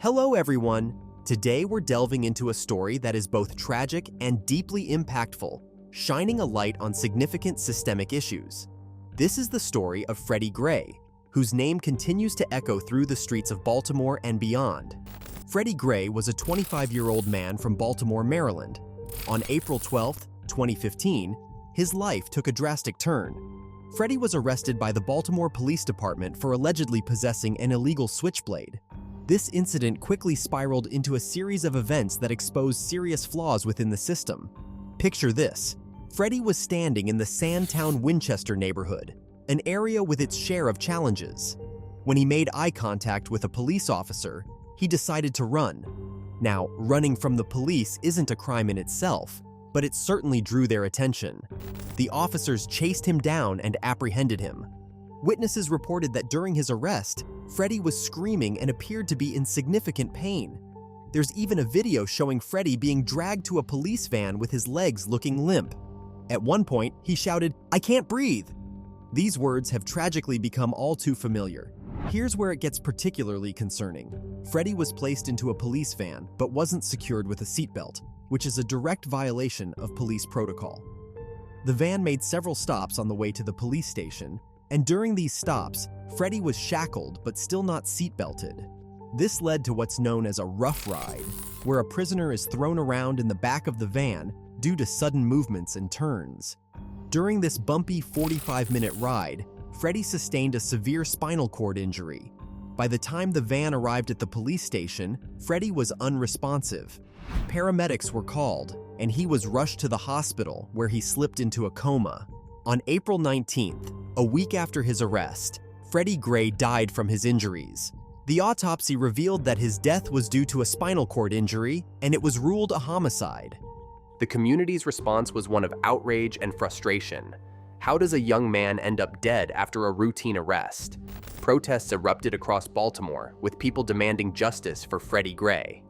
Hello everyone! Today we're delving into a story that is both tragic and deeply impactful, shining a light on significant systemic issues. This is the story of Freddie Gray, whose name continues to echo through the streets of Baltimore and beyond. Freddie Gray was a 25-year-old man from Baltimore, Maryland. On April 12, 2015, his life took a drastic turn. Freddie was arrested by the Baltimore Police Department for allegedly possessing an illegal switchblade. This incident quickly spiraled into a series of events that exposed serious flaws within the system. Picture this. Freddie was standing in the Sandtown Winchester neighborhood, an area with its share of challenges. When he made eye contact with a police officer, he decided to run. Now, running from the police isn't a crime in itself, but it certainly drew their attention. The officers chased him down and apprehended him. Witnesses reported that during his arrest, Freddie was screaming and appeared to be in significant pain. There's even a video showing Freddie being dragged to a police van with his legs looking limp. At one point, he shouted, "I can't breathe!" These words have tragically become all too familiar. Here's where it gets particularly concerning. Freddie was placed into a police van but wasn't secured with a seatbelt, which is a direct violation of police protocol. The van made several stops on the way to the police station, and during these stops, Freddie was shackled but still not seatbelted. This led to what's known as a rough ride, where a prisoner is thrown around in the back of the van due to sudden movements and turns. During this bumpy 45-minute ride, Freddie sustained a severe spinal cord injury. By the time the van arrived at the police station, Freddie was unresponsive. Paramedics were called, and he was rushed to the hospital where he slipped into a coma. On April 19th, a week after his arrest, Freddie Gray died from his injuries. The autopsy revealed that his death was due to a spinal cord injury, and it was ruled a homicide. The community's response was one of outrage and frustration. How does a young man end up dead after a routine arrest? Protests erupted across Baltimore, with people demanding justice for Freddie Gray.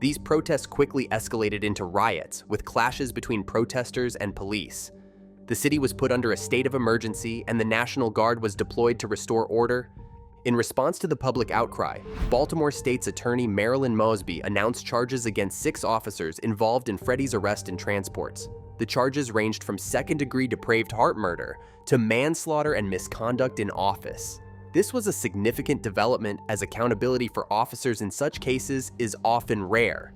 These protests quickly escalated into riots, with clashes between protesters and police. The city was put under a state of emergency, and the National Guard was deployed to restore order. In response to the public outcry, Baltimore State's Attorney Marilyn Mosby announced charges against 6 officers involved in Freddie's arrest and transports. The charges ranged from second-degree depraved heart murder to manslaughter and misconduct in office. This was a significant development, as accountability for officers in such cases is often rare.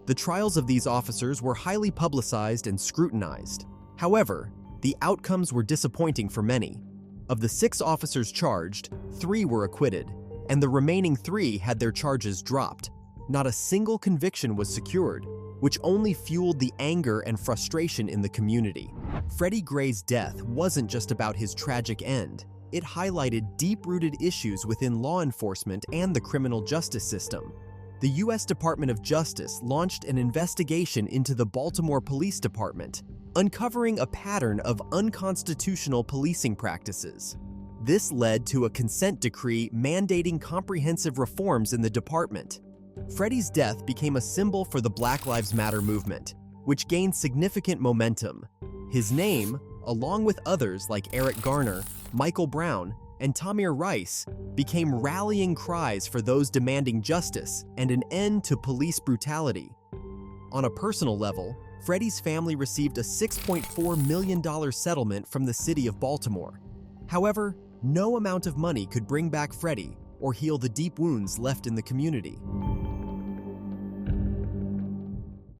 The trials of these officers were highly publicized and scrutinized. However, the outcomes were disappointing for many. Of the 6 officers charged, 3 were acquitted, and the remaining 3 had their charges dropped. Not a single conviction was secured, which only fueled the anger and frustration in the community. Freddie Gray's death wasn't just about his tragic end. It highlighted deep-rooted issues within law enforcement and the criminal justice system. The U.S. Department of Justice launched an investigation into the Baltimore Police Department, uncovering a pattern of unconstitutional policing practices. This led to a consent decree mandating comprehensive reforms in the department. Freddie's death became a symbol for the Black Lives Matter movement, which gained significant momentum. His name, along with others like Eric Garner, Michael Brown, and Tamir Rice, became rallying cries for those demanding justice and an end to police brutality. On a personal level, Freddie's family received a $6.4 million settlement from the city of Baltimore. However, no amount of money could bring back Freddie or heal the deep wounds left in the community.